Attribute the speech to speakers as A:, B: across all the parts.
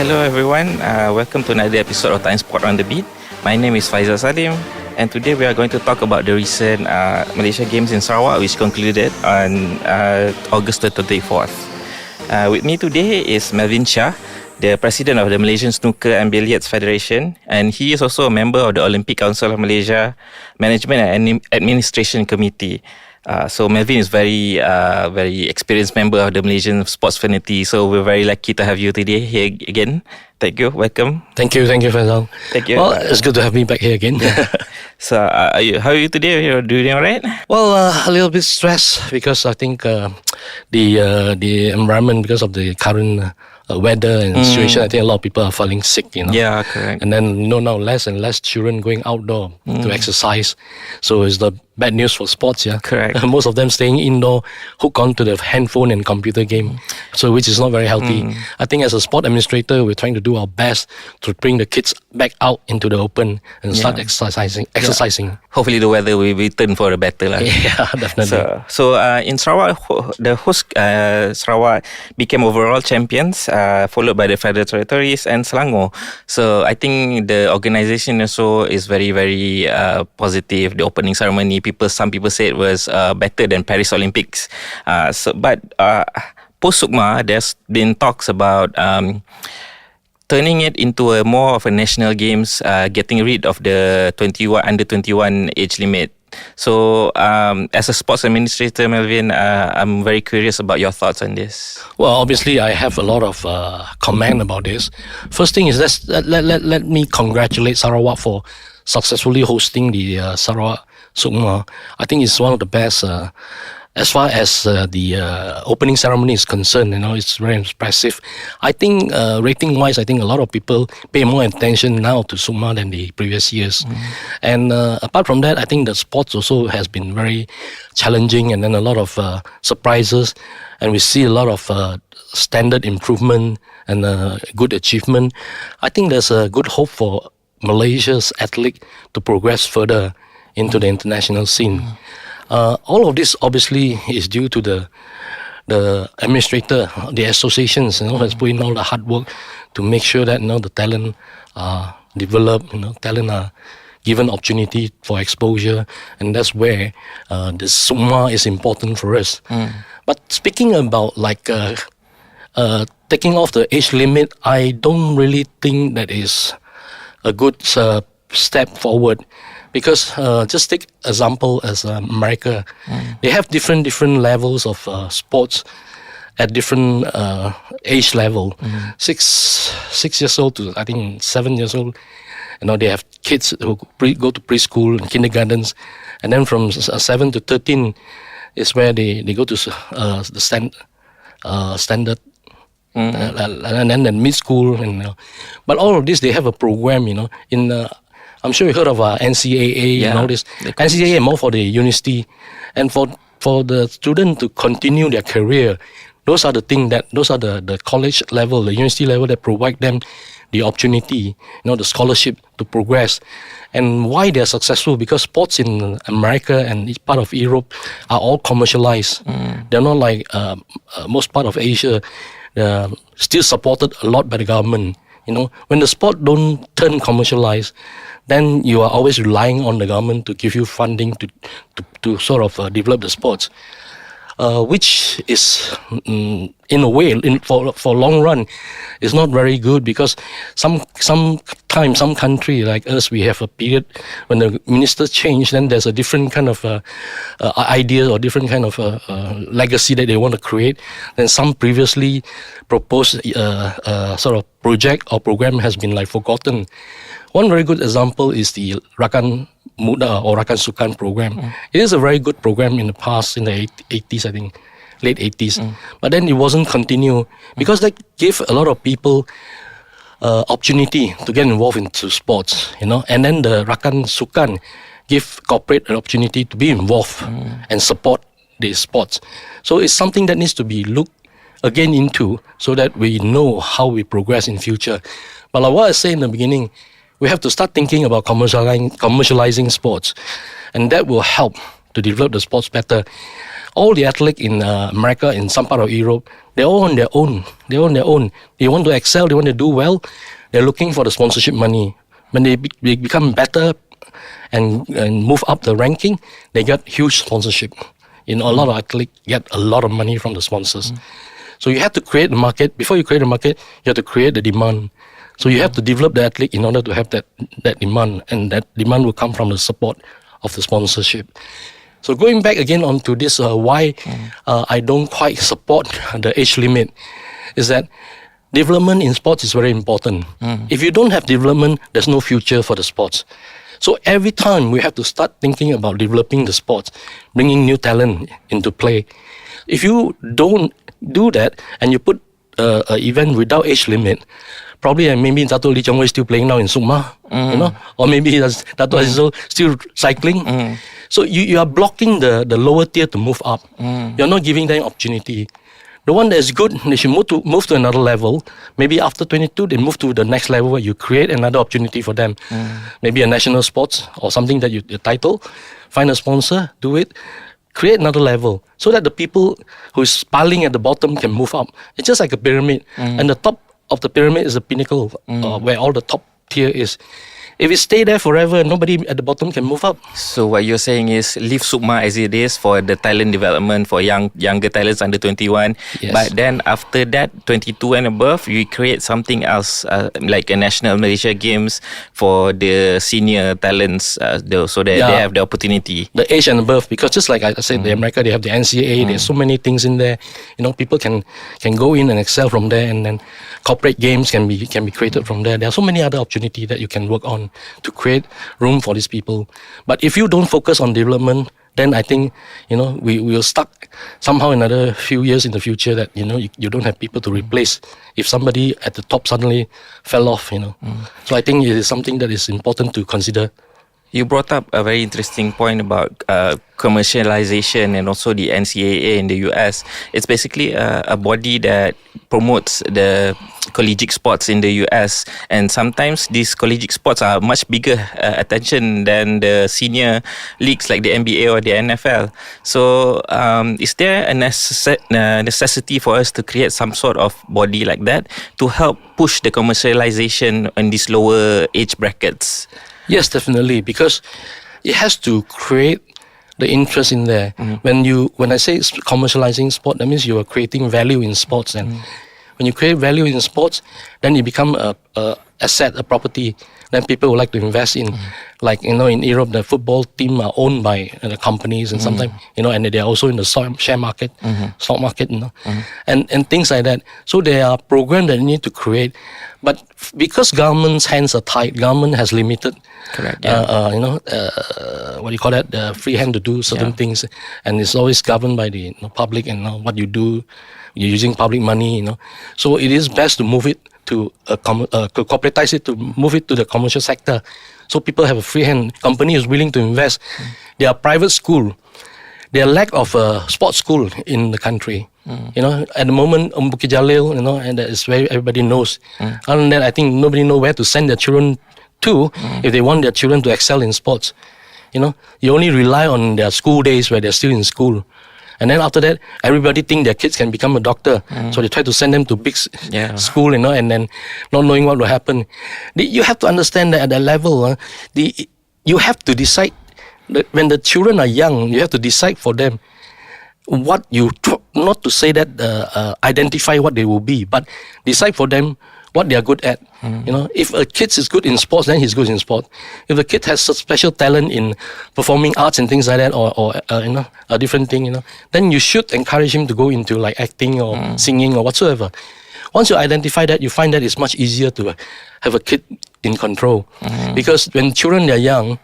A: Hello everyone, welcome to another episode of Timesport on the Beat. My name is Faizal Salim, and today we are going to talk about the recent Malaysia Games in Sarawak, which concluded on August the 24th. With me today is Melvin Chia, the president of the Malaysian Snooker and Billiards Federation, and he is also a member of the Olympic Council of Malaysia Management and Administration Committee. So Melvin is very experienced member of the Malaysian sports fraternity. So we're very lucky to have you today here again. Thank you. Welcome.
B: Thank you, Faisal.
A: Thank you.
B: Well, it's good to have me back here again.
A: So how are you today? You're doing all right?
B: Well, a little bit stressed because I think the environment, because of the current weather and situation, I think a lot of people are falling sick,
A: Yeah, correct.
B: And then, now less and less children going outdoor to exercise. So it's the bad news for sports, yeah.
A: Correct.
B: Most of them staying indoor, hooked onto the handphone and computer game, so which is not very healthy. I think as a sport administrator, we're trying to do our best to bring the kids back out into the open and start exercising.
A: Hopefully the weather will return for the better.
B: Yeah, definitely.
A: So in Sarawak, the host Sarawak became overall champions, followed by the Federal Territories and Selangor. So I think the organisation also is very, very positive. The opening ceremony, some people say it was better than Paris Olympics. But post Sukma, there's been talks about turning it into a more of a national games, getting rid of the under 21 age limit. So, as a sports administrator, Melvin, I'm very curious about your thoughts on this.
B: Well, obviously, I have a lot of comment about this. First thing is let me congratulate Sarawak for successfully hosting the Sarawak Sukma. I think it's one of the best. As far as the opening ceremony is concerned, it's very impressive. I think rating-wise, I think a lot of people pay more attention now to Sukma than the previous years. And apart from that, I think the sports also has been very challenging, and then a lot of surprises, and we see a lot of standard improvement and good achievement. I think there's a good hope for Malaysia's athlete to progress further into the international scene. All of this obviously is due to the administrator, the associations, has put in all the hard work to make sure that the talent are developed, talent are given opportunity for exposure, and that's where the Sukma is important for us. But speaking about taking off the age limit, I don't really think that is a good step forward. Because just take example as America, they have different levels of sports at different age level. 6 years old to I think 7 years old. They have kids who go to preschool and kindergartens, and then from 7 to 13 is where they go to the standard. And then mid school, but all of this they have a program, in. I'm sure you heard of NCAA and all this. NCAA more for the university, and for the student to continue their career. Those are the college level, the university level that provide them the opportunity, the scholarship to progress. And why they're successful? Because sports in America and each part of Europe are all commercialized. They're not like most part of Asia. They're still supported a lot by the government. When the sport don't turn commercialized, then you are always relying on the government to give you funding to sort of develop the sports, which is in a way for long run is not very good, because some country like us, we have a period when the minister change, then there's a different kind of idea or different kind of legacy that they want to create. Then some previously proposed sort of project or program has been forgotten. One very good example is the Rakan Muda or Rakan Sukan program. It is a very good program in the past, in the 80s, I think, late 80s. But then it wasn't continued because that gave a lot of people opportunity to get involved into sports, And then the Rakan Sukan give corporate an opportunity to be involved and support the sports. So it's something that needs to be looked again into so that we know how we progress in future. But like what I said in the beginning, we have to start thinking about commercializing sports, and that will help to develop the sports better. All the athletes in America, in some part of Europe, They're all on their own. They're on their own. They want to excel. They want to do well. They're looking for the sponsorship money. When they become better and move up the ranking, they get huge sponsorship. A lot of athletes get a lot of money from the sponsors. So you have to create the market. Before you create the market, you have to create the demand. So you have to develop the athlete in order to have that demand, and that demand will come from the support of the sponsorship. So going back again onto this, why I don't quite support the age limit, is that development in sports is very important. If you don't have development, there's no future for the sports. So every time we have to start thinking about developing the sports, bringing new talent into play. If you don't do that and you put an event without age limit, probably maybe Dato Lee Chong Wei is still playing now in Sukma, or maybe Dato Azizul still cycling. So you are blocking the lower tier to move up. You're not giving them opportunity. The one that is good, they should move to another level. Maybe after 22, they move to the next level where you create another opportunity for them. Maybe a national sports or something that the title. Find a sponsor, do it. Create another level so that the people who is piling at the bottom can move up. It's just like a pyramid. And the top of the pyramid is the pinnacle where all the top tier is. If it stay there forever, nobody at the bottom can move up.
A: So what you're saying is leave Sukma as it is for the talent development for younger talents under 21.
B: Yes.
A: But then after that, 22 and above, you create something else like a National Malaysia Games for the senior talents so that they have the opportunity.
B: The age and above, because just like I said, in America, they have the NCAA, there's so many things in there. People can go in and excel from there, and then corporate games can be created from there. There are so many other opportunities that you can work on to create room for these people. But if you don't focus on development, then I think we will stuck somehow another few years in the future that you don't have people to replace if somebody at the top suddenly fell off. So I think it is something that is important to consider.
A: You brought up a very interesting point about commercialization and also the NCAA in the US. It's basically a body that promotes the collegiate sports in the US, and sometimes these collegiate sports are much bigger attention than the senior leagues like the NBA or the NFL. So is there a necessity for us to create some sort of body like that to help push the commercialization in these lower age brackets?
B: Yes, definitely, because it has to create the interest in there. When I say commercializing sport, that means you are creating value in sports, and when you create value in sports, then it become a asset, a property. Then people would like to invest in, like in Europe, the football team are owned by the companies, and sometimes and they are also in the share market, stock market, and things like that. So there are programs that you need to create, but because government's hands are tight, government has limited,
A: correct,
B: what do you call that? The free hand to do certain things, and it's always governed by the public and what you do. You're using public money, So it is best to move it to corporatize it, to move it to the commercial sector, so people have a free hand. Company is willing to invest. There are private school. There are lack of sports school in the country. At the moment, Bukit Jalil, and that is where everybody knows. Other than that, I think nobody know where to send their children to if they want their children to excel in sports. You only rely on their school days where they're still in school. And then after that, everybody think their kids can become a doctor. So they try to send them to big school, and then not knowing what will happen. You have to understand that at that level, you have to decide, that when the children are young, you have to decide for them what not to say that identify what they will be, but decide for them what they are good at. If a kid is good in sports, then he's good in sport. If the kid has such special talent in performing arts and things like that, or a different thing, then you should encourage him to go into like acting or singing or whatsoever. Once you identify that, you find that it's much easier to have a kid in control, because when children are young,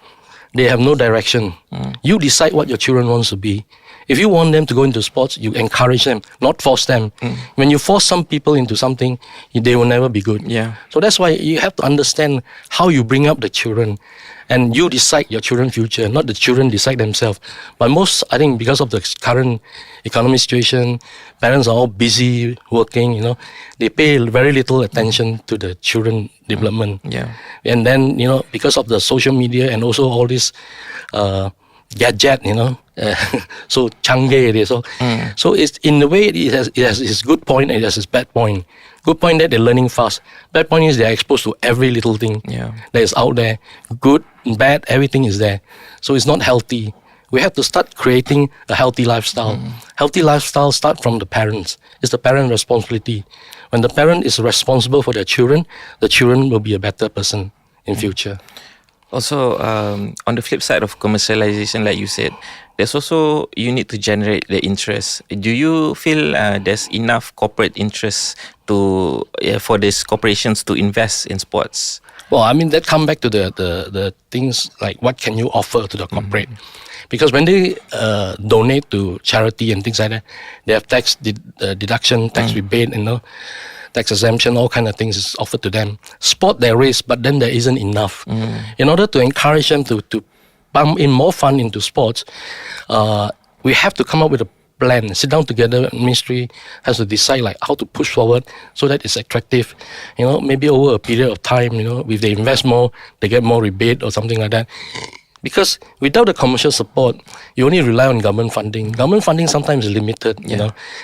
B: they have no direction. You decide what your children wants to be. If you want them to go into sports, you encourage them, not force them. When you force some people into something, they will never be good. So that's why you have to understand how you bring up the children, and you decide your children's future, not the children decide themselves. But I think because of the current economic situation, parents are all busy working, they pay very little attention to the children development. And then, because of the social media and also all this gadget, so canggih it is. So it's in a way it has its good point and it has its bad point. Good point that they're learning fast. Bad point is they're exposed to every little thing that is out there. Good, bad, everything is there. So it's not healthy. We have to start creating a healthy lifestyle. Healthy lifestyle start from the parents. It's the parent responsibility. When the parent is responsible for their children, the children will be a better person in future.
A: Also, on the flip side of commercialization, like you said, there's also you need to generate the interest. Do you feel there's enough corporate interest for these corporations to invest in sports?
B: Well, I mean that come back to the things like what can you offer to the corporate, because when they donate to charity and things like that, they have tax deduction, tax rebate, tax exemption, all kind of things is offered to them. Sport there is, but then there isn't enough. In order to encourage them to pump in more fund into sports, we have to come up with a plan. Sit down together. Ministry has to decide like how to push forward so that it's attractive. Maybe over a period of time, if they invest more, they get more rebate or something like that. Because without the commercial support, you only rely on government funding. Government funding sometimes is limited,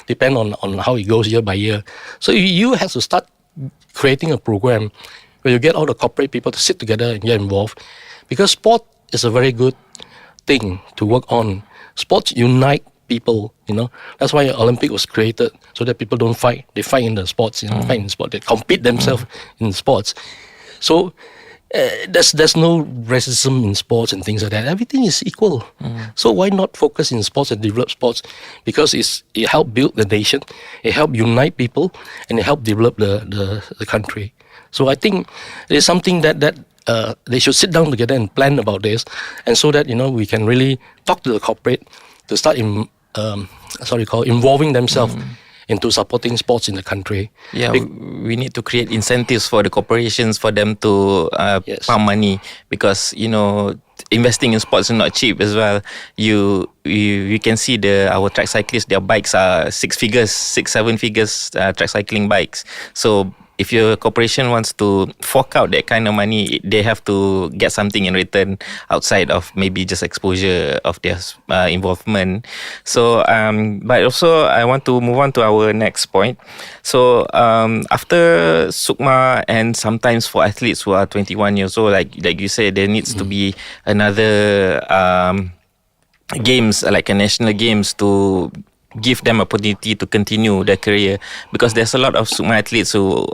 B: depend on how it goes year by year. So you have to start creating a program where you get all the corporate people to sit together and get involved. Because sport is a very good thing to work on. Sports unite people, That's why Olympic was created, so that people don't fight. They fight in the sports, fight in sport. They compete themselves in sports. So there's no racism in sports and things like that. Everything is equal. So why not focus in sports and develop sports? Because it helps build the nation, it helps unite people, and it helps develop the country. So I think it is something that they should sit down together and plan about this, and so that we can really talk to the corporate to start involving themselves into supporting sports in the country.
A: Yeah, we need to create incentives for the corporations for them to pump money, because investing in sports is not cheap as well. You can see our track cyclists, their bikes are 6 figures, 6-7 figures track cycling bikes. So if your corporation wants to fork out that kind of money, they have to get something in return outside of maybe just exposure of their involvement. So, but also I want to move on to our next point. So, after Sukma and sometimes for athletes who are 21 years old, like you said, there needs to be another games, like a national games, to give them opportunity to continue their career, because there's a lot of Sukma athletes who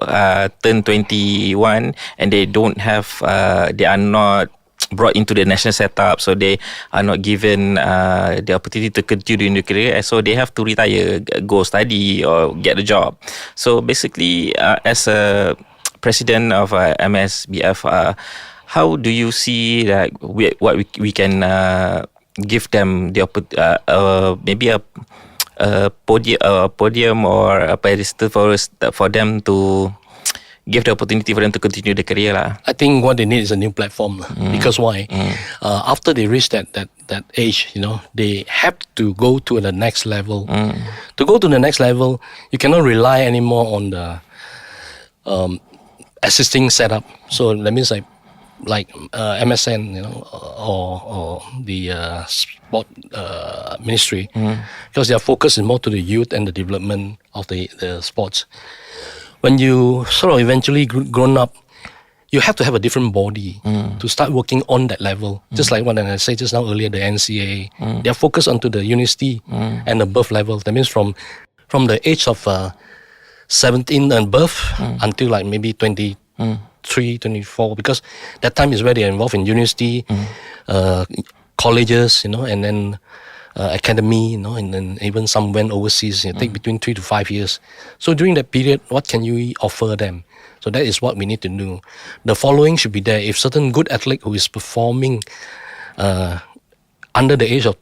A: turn 21 and they are not brought into the national setup, so they are not given the opportunity to continue in their career, so they have to retire, go study or get a job. So basically, as a president of MSBF, how do you see that what we can give them the maybe a podium or a pedestal for them to give the opportunity for them to continue the career lah.
B: I think what they need is a new platform. Because why? After they reach that age, they have to go to the next level. To go to the next level, you cannot rely anymore on the existing setup. So that means like MSN, or the sport ministry, because their focus is more to the youth and the development of the sports. When you sort of eventually grown up, you have to have a different body to start working on that level. Just like what I said just now earlier, the NCAA, they are focused onto the university and above level. That means from the age of 17 and above until like maybe 23, 24, because that time is where they are involved in university, colleges, and then academy, and then even some went overseas. Take between 3 to 5 years. So during that period, what can you offer them? So that is what we need to do. The following should be there. If certain good athlete who is performing under the age of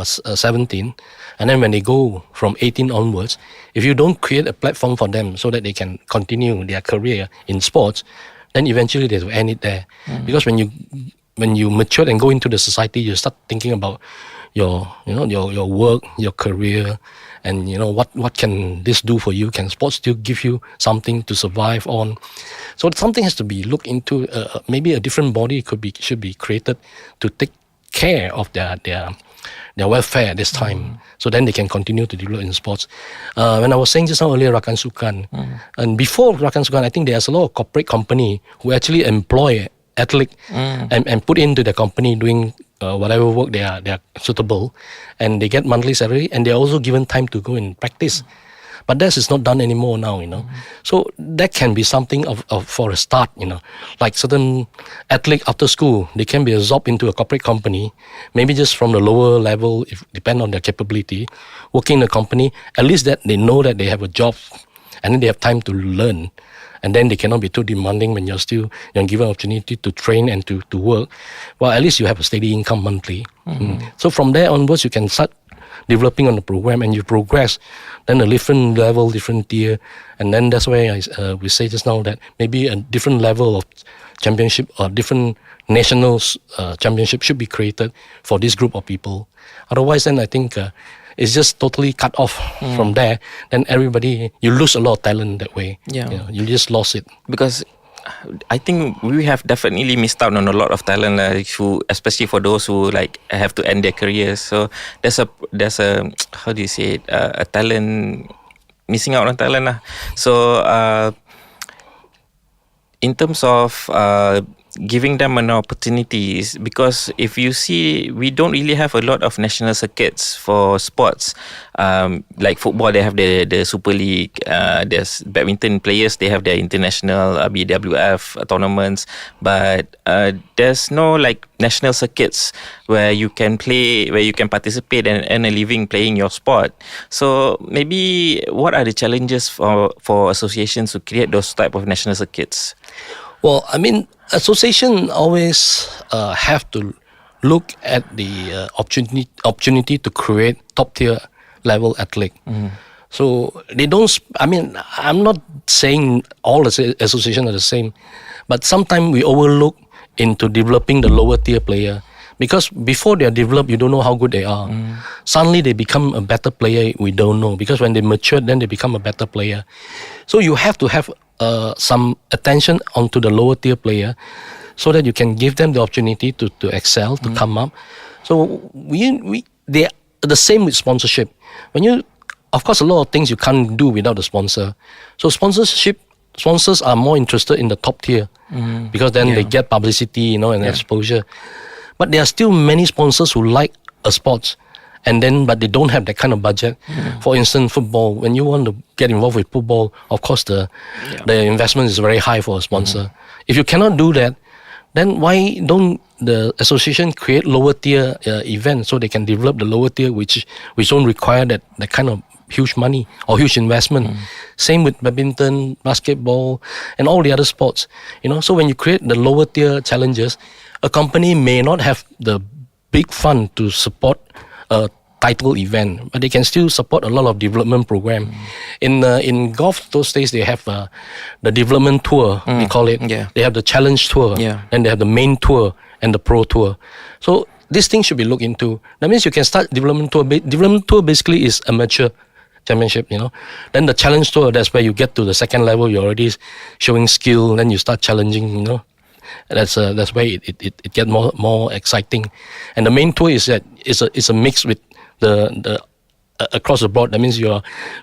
B: 17, and then when they go from 18 onwards, if you don't create a platform for them so that they can continue their career in sports, then eventually they will end it there. Because when you mature and go into the society, you start thinking about your work, your career, and what can this do for you? Can sports still give you something to survive on? So something has to be looked into. Maybe a different body should be created to take care of their welfare at this time. So then they can continue to develop in sports. When I was saying just now earlier, Rakan Sukan, and before Rakan Sukan, I think there's a lot of corporate company who actually employ athlete and put into the company doing whatever work they are suitable, and they get monthly salary, and they're also given time to go and practice. But that is not done anymore now, So that can be something of for a start, Like certain athlete after school, they can be absorbed into a corporate company, maybe just from the lower level, if depend on their capability, working in the company. At least that they know that they have a job, and then they have time to learn. And then they cannot be too demanding when you're given opportunity to train and to work. Well, at least you have a steady income monthly. So from there onwards, you can start developing on the program, and you progress, then a different level, different tier, and then that's why we say just now that maybe a different level of championship or different national championship should be created for this group of people. Otherwise, then I think it's just totally cut off from there. Then you lose a lot of talent that way.
A: Yeah.
B: You just lost it.
A: Because I think we have definitely missed out on a lot of talent, especially for those who like have to end their careers. So there's a how do you say it, a talent, missing out on talent lah. So in terms of giving them an opportunity, because if you see, we don't really have a lot of national circuits for sports. Like football, they have the Super League. There's badminton players, they have their international BWF tournaments, but there's no like national circuits where you can play, where you can participate and earn a living playing your sport. So maybe what are the challenges for associations to create those type of national circuits?
B: Well, I mean, association always have to look at the opportunity to create top tier level athlete. So they don't. I'm not saying all associations are the same, but sometimes we overlook into developing the lower tier player, because before they are developed, you don't know how good they are. Suddenly they become a better player, we don't know, because when they mature, then they become a better player. So you have to have some attention onto the lower tier player, so that you can give them the opportunity to excel, to come up. So they are the same with sponsorship. Of course, a lot of things you can't do without a sponsor. So sponsors are more interested in the top tier, because then they get publicity, and exposure. But there are still many sponsors who like a sport, but they don't have that kind of budget. For instance, football. When you want to get involved with football, of course the investment is very high for a sponsor. If you cannot do that, then why don't the association create lower tier events, so they can develop the lower tier, which don't require that kind of huge money or huge investment. Same with badminton, basketball, and all the other sports. So when you create the lower tier challenges, a company may not have the big fund to support a title event, but they can still support a lot of development program. In golf those days, they have the development tour, they call it. They have the challenge tour, and they have the main tour and the pro tour. So this thing should be looked into. That means you can start development tour. Development tour basically is amateur championship, Then the challenge tour, that's where you get to the second level. You're already showing skill, then you start challenging, That's where it gets more exciting. And the main tour is that it's a mix with the across the board. That means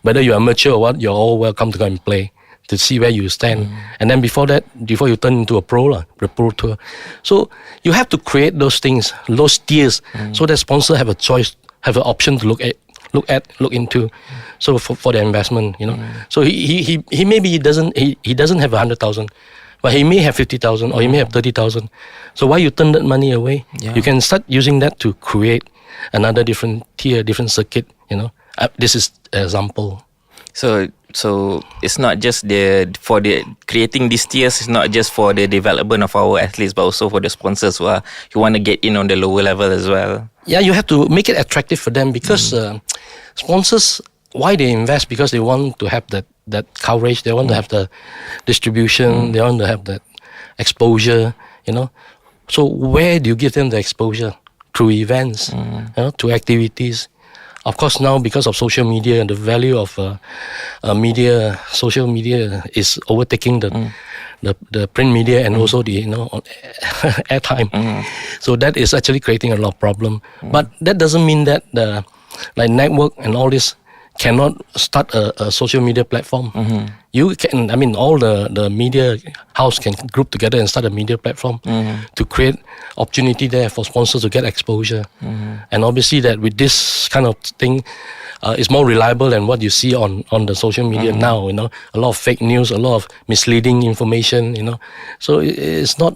B: whether you're amateur or what, you're all welcome to go and play, to see where you stand. And then before you turn into a pro, the pro tour. So you have to create those things, those tiers, so that sponsor have a choice, have an option to look into. So for the investment, So he maybe doesn't have 100,000. But he may have 50,000 or he may have 30,000. So why you turn that money away? You can start using that to create another different tier, different circuit. This is an example.
A: So it's not just for creating these tiers. It's not just for the development of our athletes, but also for the sponsors who want to get in on the lower level as well.
B: Yeah, you have to make it attractive for them, because sponsors, why they invest? Because they want to have that coverage, they want to have the distribution, they want to have that exposure, So where do you give them the exposure? Through events, through activities. Of course, now because of social media, and the value of social media is overtaking the print media and also the airtime. So that is actually creating a lot of problem. But that doesn't mean that the like network and all this cannot start a social media platform. You can, I mean, all the media house can group together and start a media platform to create opportunity there for sponsors to get exposure. And obviously that with this kind of thing, it's more reliable than what you see on the social media now. A lot of fake news, a lot of misleading information. So it's not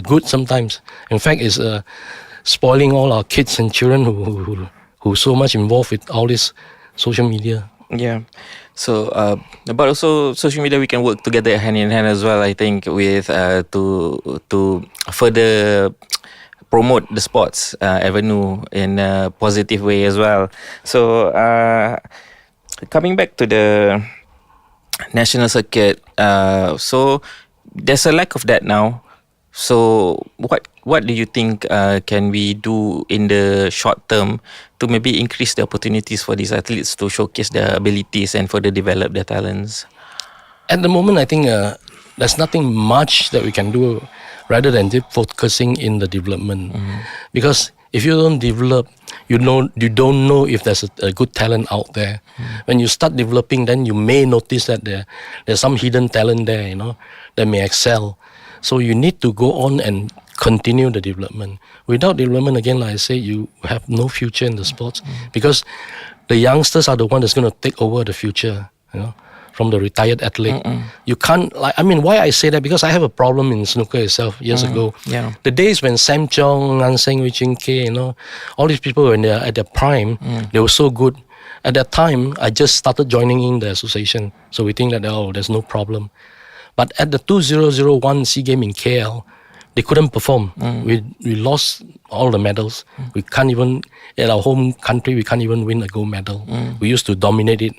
B: good sometimes. In fact, it's spoiling all our kids and children who so much involved with all this social media.
A: Yeah. So, but also social media, we can work together hand in hand as well. I think with to further promote the sports avenue in a positive way as well. So, coming back to the national circuit, so there's a lack of that now. So what do you think can we do in the short term to maybe increase the opportunities for these athletes to showcase their abilities and further develop their talents?
B: At the moment, I think there's nothing much that we can do rather than just focusing in the development. Because if you don't develop, you don't know if there's a good talent out there. When you start developing, then you may notice that there's some hidden talent there, that may excel. So you need to go on and continue the development. Without development, again, like I say, you have no future in the sports because the youngsters are the one that's going to take over the future, from the retired athlete. You can't, why I say that? Because I have a problem in snooker itself years ago.
A: Yeah.
B: The days when Sam Chong, Nan Seng, Wee Chin Kei, all these people, when they're at their prime, they were so good. At that time, I just started joining in the association. So we think that, there's no problem. But at the 2001 SEA Games in KL, they couldn't perform. We lost all the medals. We can't even, in our home country, we can't even win a gold medal. We used to dominate it.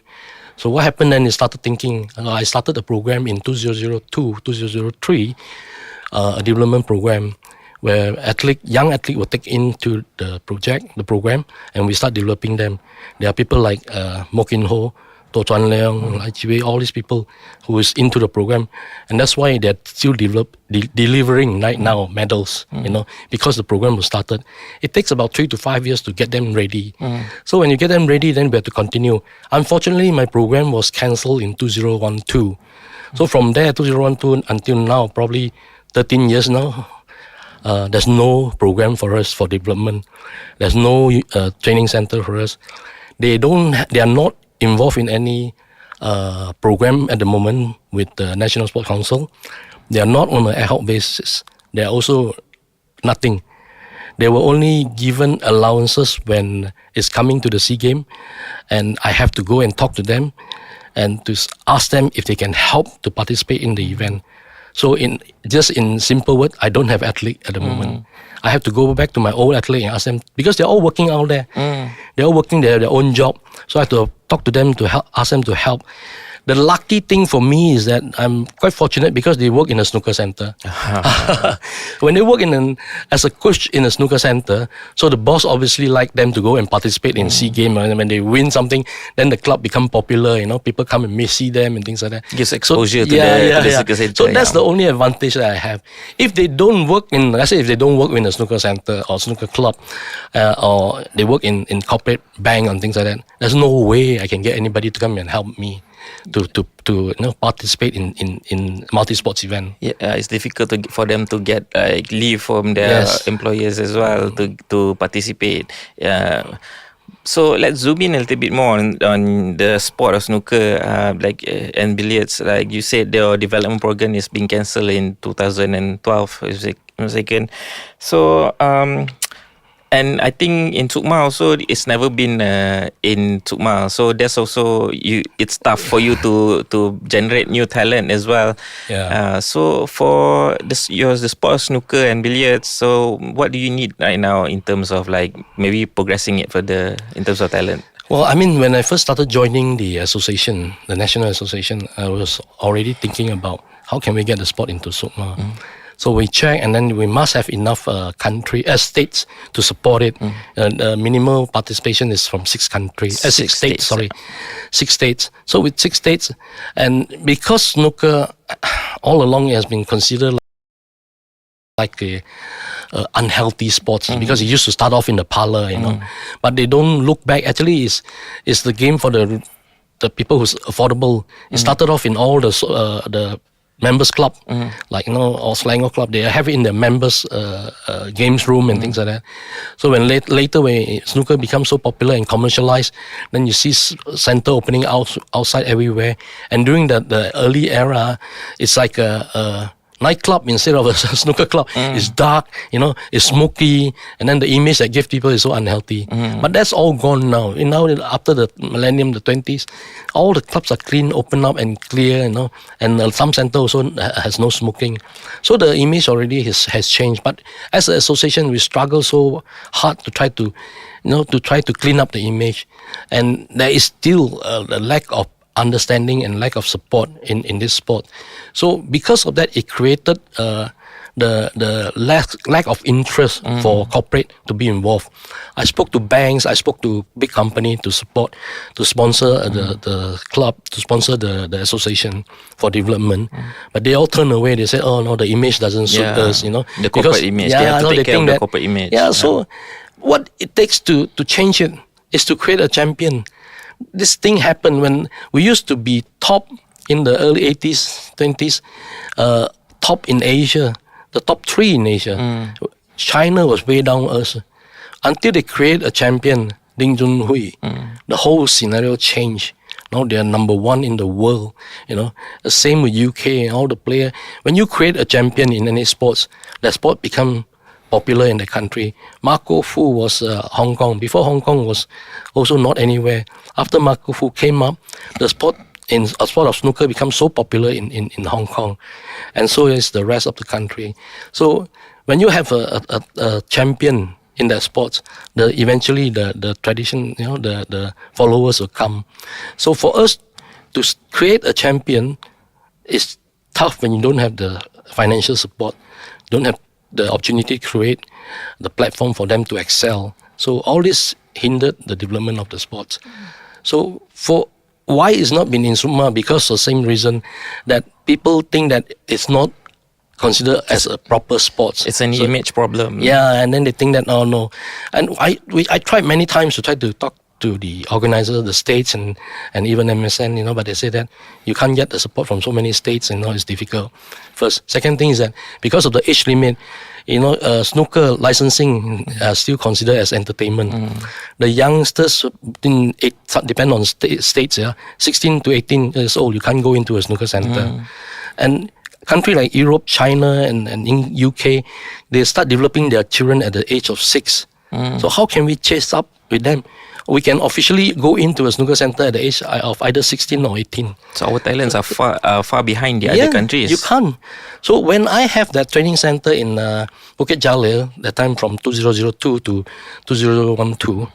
B: So what happened then is started thinking, I started a program in 2002, 2003, a development program where young athlete were taken into the program, and we start developing them. There are people like Mo Kin Ho, To Chuan Leong, Lai Chi Wei, all these people who is into the program, and that's why they're still delivering right now medals, because the program was started. It takes about 3 to 5 years to get them ready. So when you get them ready, then we have to continue. Unfortunately, my program was cancelled in 2012. So from there, 2012 until now, probably 13 years now, there's no program for us for development. There's no training center for us. They are not involved in any program at the moment with the National Sport Council. They are not on an ad hoc basis. They are also nothing. They were only given allowances when it's coming to the SEA Games, and I have to go and talk to them and to ask them if they can help to participate in the event. So in simple words, I don't have athlete at the moment. I have to go back to my old athlete and ask them, because they're all working out there. They're all working their own job. So I have to talk to them to help, ask them to help. The lucky thing for me is that I'm quite fortunate because they work in a snooker center. When they work as a coach in a snooker center, so the boss obviously like them to go and participate in SEA Games. And when they win something, then the club become popular. People come and may see them and things like that.
A: Gives exposure to the snooker center.
B: So that's the only advantage that I have. If they don't work in a snooker center or snooker club, or they work in corporate bank and things like that, there's no way I can get anybody to come and help me to participate in multi-sports event.
A: It's difficult for them to get leave from their employers as well to participate. So let's zoom in a little bit more on the sport of snooker, and billiards. Like you said, their development program is being cancelled in 2012, if I'm mistaken. So and I think in Tsukma also, it's never been in Tsukma. So that's also it's tough for you to generate new talent as well. So for the sport of snooker and billiards, so what do you need right now in terms of maybe progressing it further in terms of talent?
B: Well, when I first started joining the association, the national association, I was already thinking about how can we get the sport into Tsukma. So we check, and then we must have enough states to support it. Minimal participation is from 6 countries, 6 states. Sorry, 6 states. So with 6 states, and because snooker all along has been considered like a unhealthy sports, because it used to start off in the parlor, but they don't look back. Actually, it's the game for the people who's affordable. It started off in all the members club, or Selangor club. They have it in the members games room and things like that. So when later when snooker becomes so popular and commercialized, then you see center opening outside everywhere. And during the early era, it's like a nightclub instead of a snooker club. It's dark, it's smoky, and then the image that give people is so unhealthy. But that's all gone now. Now after the millennium, the 20s, all the clubs are clean, open up and clear, and some center also has no smoking. So the image already has changed. But as an association, we struggle so hard to try to, clean up the image, and there is still a lack of understanding and lack of support in this sport. So because of that, it created the lack of interest for corporate to be involved. I spoke to banks, I spoke to big company to sponsor the club, to sponsor the association for development. But they all turn away. They say, oh no, the image doesn't suit us,
A: The corporate image. They have to take care of the corporate image.
B: So what it takes to change it is to create a champion. This thing happened when we used to be top in the early 80s, 20s, top in Asia, the top 3 in Asia. China was way down us. Until they create a champion, Ding Junhui, the whole scenario changed. Now they are number 1 in the world. The same with UK and all the players. When you create a champion in any sports, that sport become popular in the country. Marco Fu was Hong Kong. Before, Hong Kong was also not anywhere. After Marco Fu came up, the sport of snooker became so popular in Hong Kong, and so is the rest of the country. So when you have a champion in that sport, eventually the tradition, the followers will come. So for us to create a champion is tough when you don't have the financial support, don't have the opportunity to create the platform for them to excel. So all this hindered the development of the sports. So for why it's not been in Suma, because of the same reason that people think that it's not considered as a proper sport.
A: It's an image problem.
B: Yeah, and then they think that, oh no. And I tried many times to try to talk to the organizer, the states, and even MSN, but they say that you can't get the support from so many states, it's difficult. First. Second thing is that because of the age limit, snooker licensing still considered as entertainment. The youngsters depend on states, 16 to 18 years old, you can't go into a snooker center. And country like Europe, China, and in UK, they start developing their children at the age of 6. So how can we chase up with them? We can officially go into a snooker center at the age of either 16 or 18.
A: So our talents are far behind the other countries.
B: You can't. So when I have that training center in Bukit Jalil, that time from 2002 to 2012,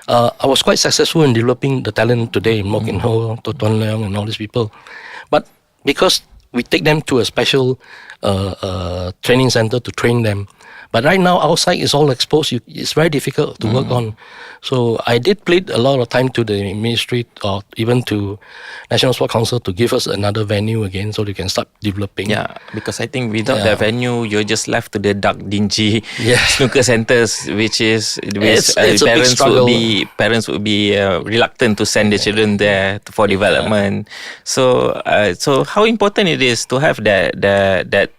B: I was quite successful in developing the talent today, Mok In Ho, To Tuan Leong, and all these people. But because we take them to a special training center to train them, but right now outside is all exposed. It's very difficult to work on. So I did plead a lot of time to the ministry or even to National Sport Council to give us another venue again so they can start developing.
A: Yeah, because I think without that venue, you're just left to the dark, dingy snooker centers, it's parents would be reluctant to send their children there for development. So how important it is to have that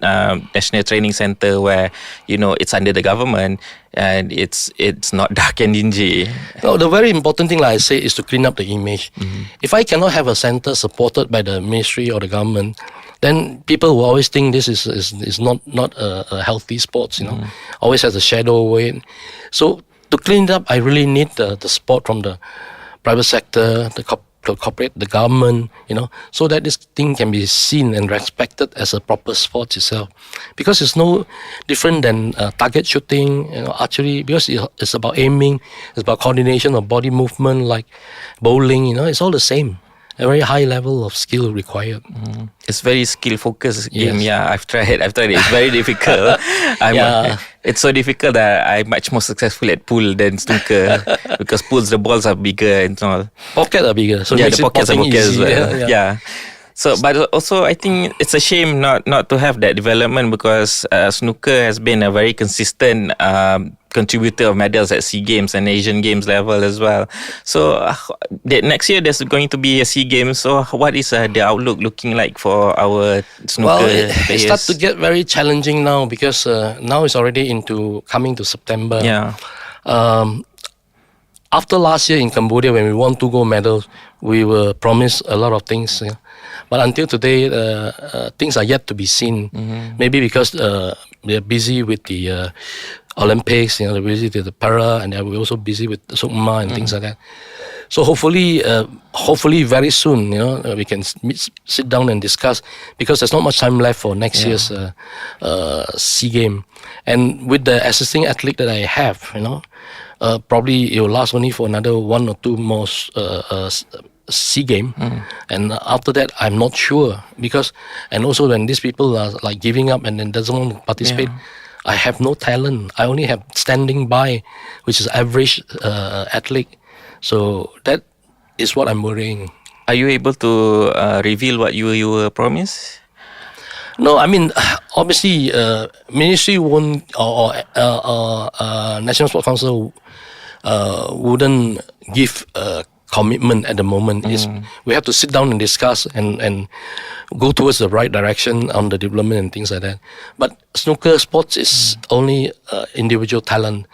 A: national training center where it's under the government and it's not dark and dingy.
B: No, the very important thing, like I say, is to clean up the image. If I cannot have a center supported by the ministry or the government, then people will always think this is not a healthy sport. Always has a shadow over it. So to clean it up, I really need the support from the private sector, the corporate, the government, so that this thing can be seen and respected as a proper sport itself. Because it's no different than target shooting, archery, because it's about aiming, it's about coordination of body movement, like bowling, it's all the same. a very high level of skill required.
A: It's very skill focused game.
B: Yes.
A: Yeah, I've tried it. It's very difficult.
B: Yeah.
A: It's so difficult that I'm much more successful at pool than snooker because pools the balls are bigger and all.
B: Pockets are bigger, so it
A: Yeah,
B: makes
A: the pockets are
B: potting
A: bigger as
B: easy.
A: well. Yeah. So, but also I think it's a shame not to have that development because snooker has been a very consistent contributor of medals at SEA Games and Asian Games level as well. So next year there's going to be a SEA Games. So what is the outlook looking like for our snooker
B: Well, it
A: players?
B: starts to get very challenging now because now it's already coming to September.
A: Yeah.
B: After last year in Cambodia, when we won 2 gold medals, we were promised a lot of things. Yeah. But until today, things are yet to be seen. Maybe because they're busy with the Olympics, they're busy with the Para, and we're also busy with the Sukma and things like that. So hopefully very soon, we can sit down and discuss because there's not much time left for next year's SEA Game. And with the assisting athlete that I have, probably it will last only for another 1 or 2 more SEA Game, and after that I'm not sure because, and also when these people are like giving up and then doesn't want to participate, I have no talent. I only have standing by, which is average athlete. So that is what I'm worrying.
A: Are you able to reveal what you were promised?
B: No, I mean, obviously, ministry won't or National Sports Council wouldn't give a commitment at the moment. We have to sit down and discuss and go towards the right direction on the development and things like that. But snooker sports is only individual talent.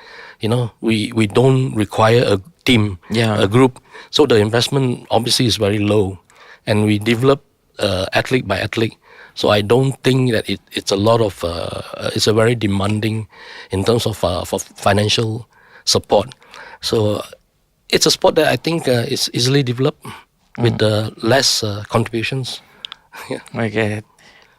B: We don't require a team, a group. So the investment obviously is very low, and we develop athlete by athlete. So I don't think that it's a lot of it's a very demanding in terms of for financial support. So it's a sport that I think is easily developed with less contributions.
A: Okay.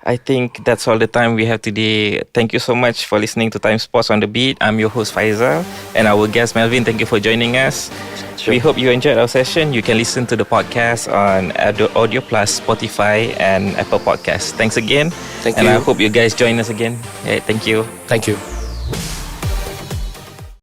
A: I think that's all the time we have today. Thank you so much for listening to Timesport on the Beat. I'm your host Faizal, and our guest Melvin. Thank you for joining us.
B: Sure.
A: We hope you enjoyed our session. You can listen to the podcast on Audio Plus, Spotify, and Apple Podcasts. Thanks again.
B: Thank
A: and
B: you.
A: I hope you guys join us again. Yeah, thank you.
B: Thank you.